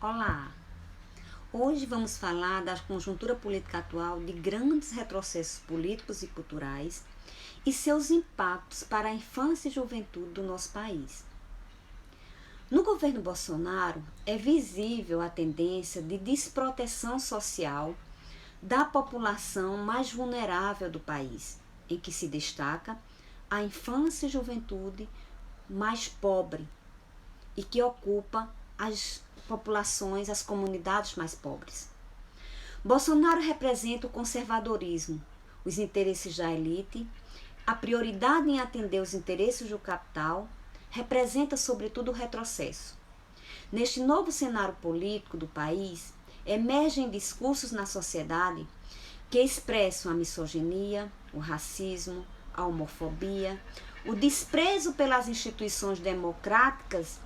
Olá! Hoje vamos falar da conjuntura política atual de grandes retrocessos políticos e culturais e seus impactos para a infância e juventude do nosso país. No governo Bolsonaro, é visível a tendência de desproteção social da população mais vulnerável do país, em que se destaca a infância e juventude mais pobre e que ocupa as populações, as comunidades mais pobres. Bolsonaro representa o conservadorismo, os interesses da elite, a prioridade em atender os interesses do capital, representa sobretudo o retrocesso. Neste novo cenário político do país, emergem discursos na sociedade que expressam a misoginia, o racismo, a homofobia, o desprezo pelas instituições democráticas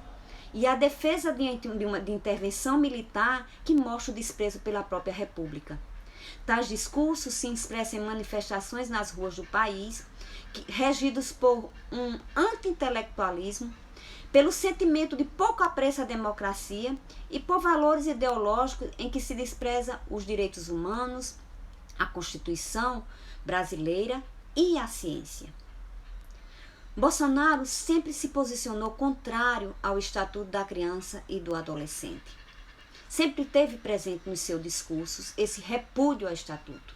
e a defesa de intervenção militar que mostra o desprezo pela própria República. Tais discursos se expressam em manifestações nas ruas do país, regidos por um anti-intelectualismo, pelo sentimento de pouco apreço à democracia e por valores ideológicos em que se despreza os direitos humanos, a Constituição brasileira e a ciência. Bolsonaro sempre se posicionou contrário ao Estatuto da Criança e do Adolescente. Sempre teve presente nos seus discursos esse repúdio ao Estatuto.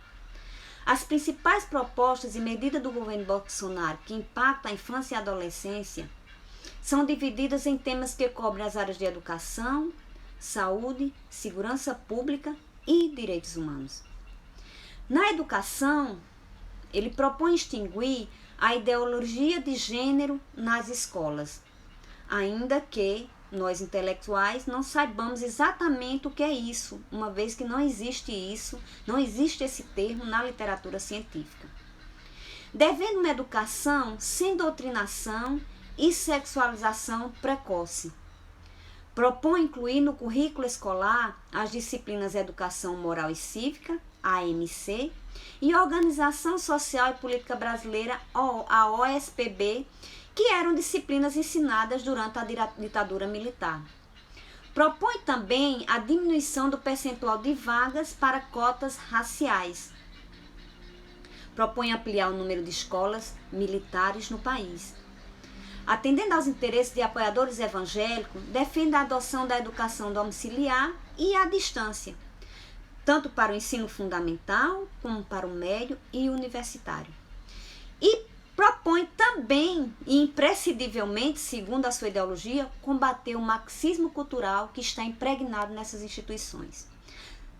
As principais propostas e medidas do governo Bolsonaro que impactam a infância e a adolescência são divididas em temas que cobrem as áreas de educação, saúde, segurança pública e direitos humanos. Na educação, ele propõe extinguir a ideologia de gênero nas escolas, ainda que nós intelectuais não saibamos exatamente o que é isso, uma vez que não existe isso, não existe esse termo na literatura científica. Devendo uma educação sem doutrinação e sexualização precoce. Propõe incluir no currículo escolar as disciplinas Educação Moral e Cívica, AMC, e Organização Social e Política Brasileira, a OSPB, que eram disciplinas ensinadas durante a ditadura militar. Propõe também a diminuição do percentual de vagas para cotas raciais. Propõe ampliar o número de escolas militares no país. Atendendo aos interesses de apoiadores evangélicos, defende a adoção da educação domiciliar e à distância, tanto para o ensino fundamental, como para o médio e universitário. E propõe também, e imprescindivelmente, segundo a sua ideologia, combater o marxismo cultural que está impregnado nessas instituições.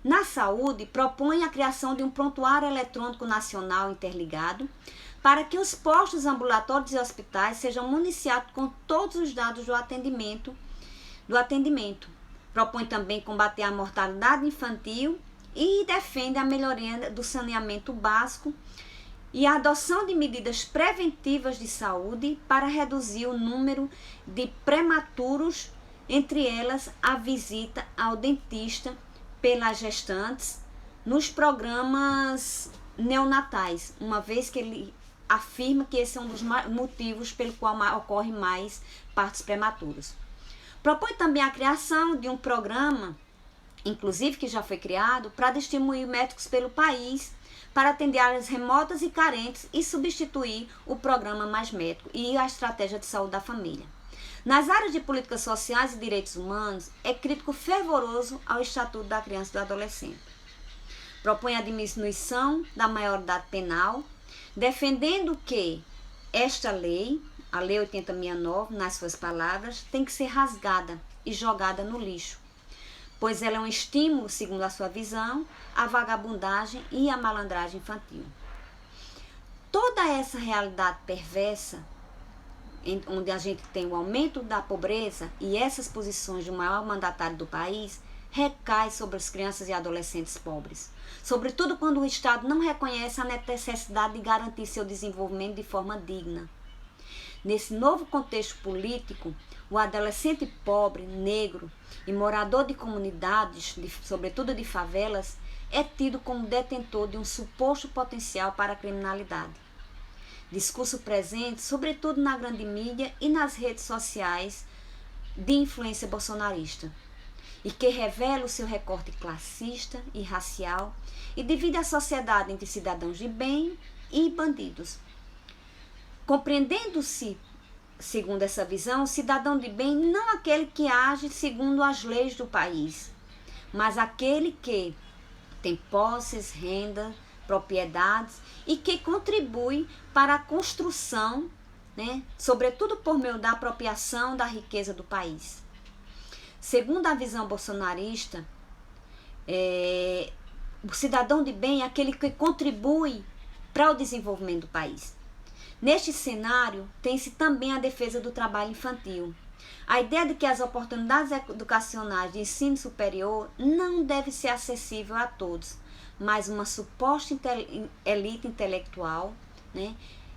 Na saúde, propõe a criação de um prontuário eletrônico nacional interligado, para que os postos ambulatórios e hospitais sejam municiados com todos os dados do atendimento. Propõe também combater a mortalidade infantil e defende a melhoria do saneamento básico e a adoção de medidas preventivas de saúde para reduzir o número de prematuros, entre elas a visita ao dentista pelas gestantes nos programas neonatais, uma vez que ele afirma que esse é um dos motivos pelo qual ocorre mais partos prematuros. Propõe também a criação de um programa, inclusive que já foi criado, para distribuir médicos pelo país, para atender áreas remotas e carentes e substituir o programa Mais Médico e a estratégia de saúde da família. Nas áreas de políticas sociais e direitos humanos, é crítico fervoroso ao Estatuto da Criança e do Adolescente. Propõe a diminuição da maioridade penal, defendendo que esta lei, a Lei 8069, nas suas palavras, tem que ser rasgada e jogada no lixo, pois ela é um estímulo, segundo a sua visão, à vagabundagem e à malandragem infantil. Toda essa realidade perversa, onde a gente tem o aumento da pobreza e essas posições de maior mandatário do país, recai sobre as crianças e adolescentes pobres, sobretudo quando o Estado não reconhece a necessidade de garantir seu desenvolvimento de forma digna. Nesse novo contexto político, o adolescente pobre, negro e morador de comunidades, sobretudo de favelas, é tido como detentor de um suposto potencial para a criminalidade. Discurso presente, sobretudo na grande mídia e nas redes sociais de influência bolsonarista. e que revela o seu recorte classista e racial e divide a sociedade entre cidadãos de bem e bandidos. Compreendendo-se, segundo essa visão, o cidadão de bem não aquele que age segundo as leis do país, mas aquele que tem posses, renda, propriedades e que contribui para a construção, sobretudo por meio da apropriação da riqueza do país. Segundo a visão bolsonarista, o cidadão de bem é aquele que contribui para o desenvolvimento do país. Neste cenário, tem-se também a defesa do trabalho infantil. A ideia de que as oportunidades educacionais de ensino superior não devem ser acessíveis a todos, mas uma suposta elite intelectual,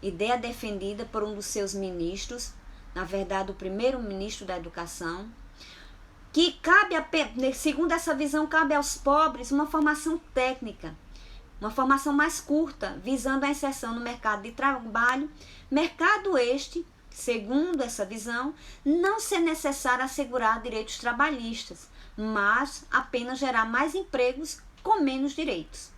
ideia defendida por um dos seus ministros, na verdade o primeiro-ministro da educação, que cabe, segundo essa visão, cabe aos pobres uma formação técnica, uma formação mais curta, visando a inserção no mercado de trabalho, mercado este, segundo essa visão, não ser necessário assegurar direitos trabalhistas, mas apenas gerar mais empregos com menos direitos.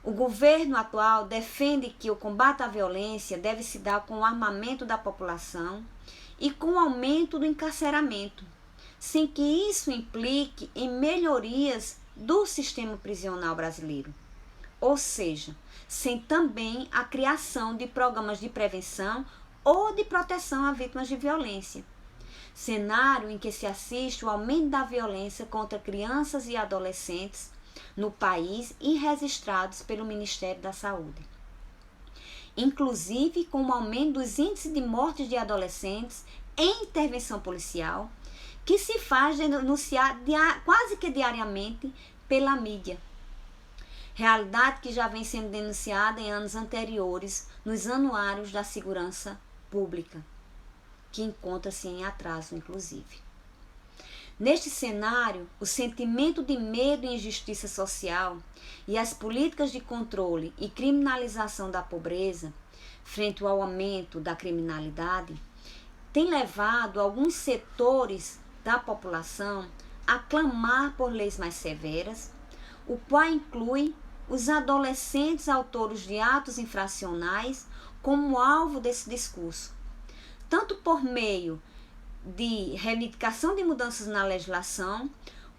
O governo atual defende que o combate à violência deve se dar com o armamento da população e com o aumento do encarceramento, sem que isso implique em melhorias do sistema prisional brasileiro. Ou seja, sem também a criação de programas de prevenção ou de proteção a vítimas de violência. Cenário em que se assiste o aumento da violência contra crianças e adolescentes no país e registrados pelo Ministério da Saúde. Inclusive com o aumento dos índices de mortes de adolescentes em intervenção policial, que se faz denunciar quase que diariamente pela mídia. Realidade que já vem sendo denunciada em anos anteriores nos anuários da segurança pública, que encontra-se em atraso, inclusive. Neste cenário, o sentimento de medo e injustiça social e as políticas de controle e criminalização da pobreza, frente ao aumento da criminalidade, tem levado alguns setores da população a clamar por leis mais severas, o qual inclui os adolescentes autores de atos infracionais como alvo desse discurso, tanto por meio de reivindicação de mudanças na legislação,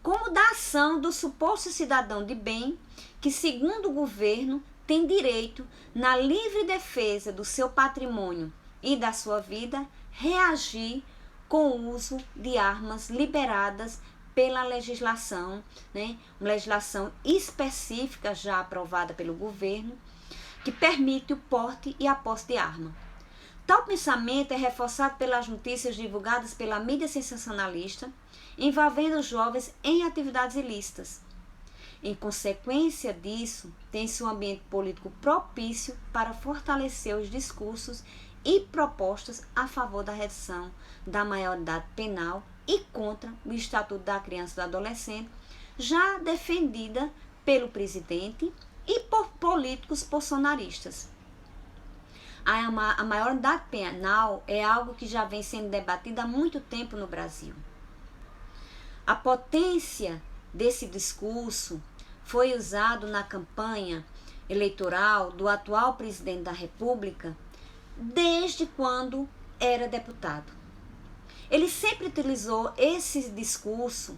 como da ação do suposto cidadão de bem, que, segundo o governo, tem direito, na livre defesa do seu patrimônio e da sua vida, reagir com o uso de armas liberadas pela legislação, uma legislação específica já aprovada pelo governo, que permite o porte e a posse de arma. Tal pensamento é reforçado pelas notícias divulgadas pela mídia sensacionalista, envolvendo os jovens em atividades ilícitas. Em consequência disso, tem-se um ambiente político propício para fortalecer os discursos e propostas a favor da redução da maioridade penal e contra o Estatuto da Criança e do Adolescente, já defendida pelo presidente e por políticos bolsonaristas. A maioridade penal é algo que já vem sendo debatido há muito tempo no Brasil. A potência desse discurso foi usado na campanha eleitoral do atual presidente da República desde quando era deputado. Ele sempre utilizou esse discurso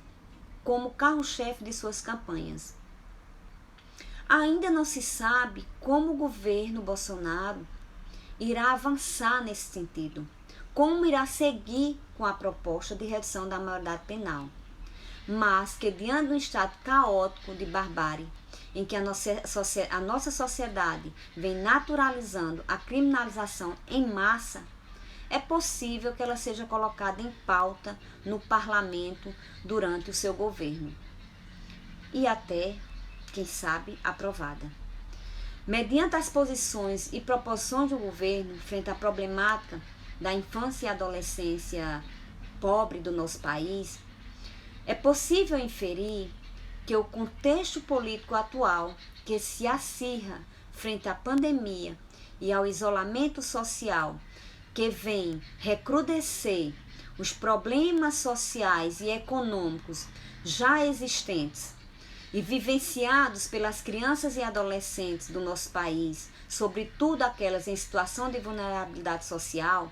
como carro-chefe de suas campanhas. Ainda não se sabe como o governo Bolsonaro irá avançar nesse sentido, como irá seguir com a proposta de redução da maioridade penal, mas que diante de um estado caótico de barbárie, em que a nossa sociedade vem naturalizando a criminalização em massa, é possível que ela seja colocada em pauta no parlamento durante o seu governo e até, quem sabe, aprovada. Mediante as posições e proposições do governo frente à problemática da infância e adolescência pobre do nosso país, é possível inferir que o contexto político atual, que se acirra frente à pandemia e ao isolamento social, que vem recrudescer os problemas sociais e econômicos já existentes e vivenciados pelas crianças e adolescentes do nosso país, sobretudo aquelas em situação de vulnerabilidade social,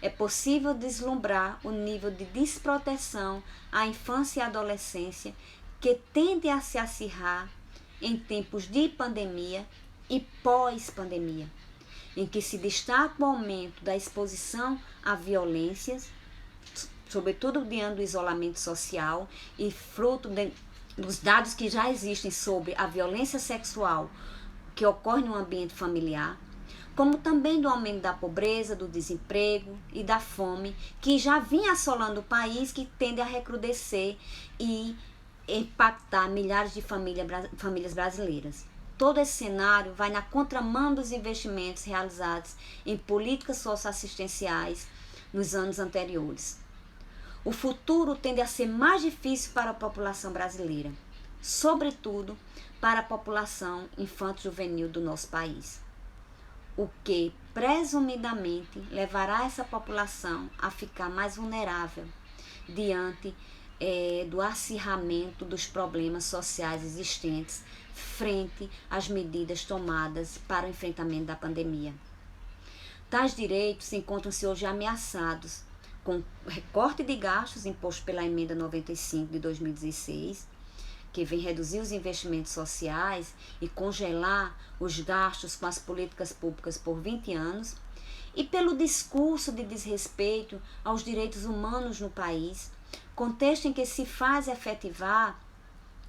é possível vislumbrar o nível de desproteção à infância e adolescência que tende a se acirrar em tempos de pandemia e pós-pandemia, em que se destaca o aumento da exposição a violências, sobretudo diante do isolamento social e fruto dos dados que já existem sobre a violência sexual que ocorre no ambiente familiar, como também do aumento da pobreza, do desemprego e da fome, que já vinha assolando o país, que tende a recrudescer e impactar milhares de famílias brasileiras. Todo esse cenário vai na contramão dos investimentos realizados em políticas socioassistenciais nos anos anteriores. O futuro tende a ser mais difícil para a população brasileira, sobretudo para a população infanto-juvenil do nosso país, o que presumidamente levará essa população a ficar mais vulnerável diante do acirramento dos problemas sociais existentes frente às medidas tomadas para o enfrentamento da pandemia. Tais direitos encontram-se hoje ameaçados com o recorte de gastos imposto pela Emenda 95 de 2016, que vem reduzir os investimentos sociais e congelar os gastos com as políticas públicas por 20 anos, e pelo discurso de desrespeito aos direitos humanos no país, contexto em que se faz efetivar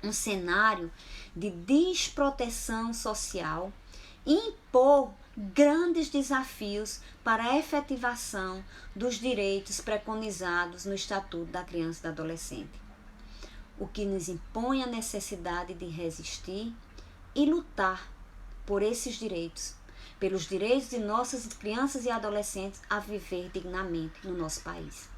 um cenário de desproteção social e impor grandes desafios para a efetivação dos direitos preconizados no Estatuto da Criança e do Adolescente, o que nos impõe a necessidade de resistir e lutar por esses direitos, pelos direitos de nossas crianças e adolescentes a viver dignamente no nosso país.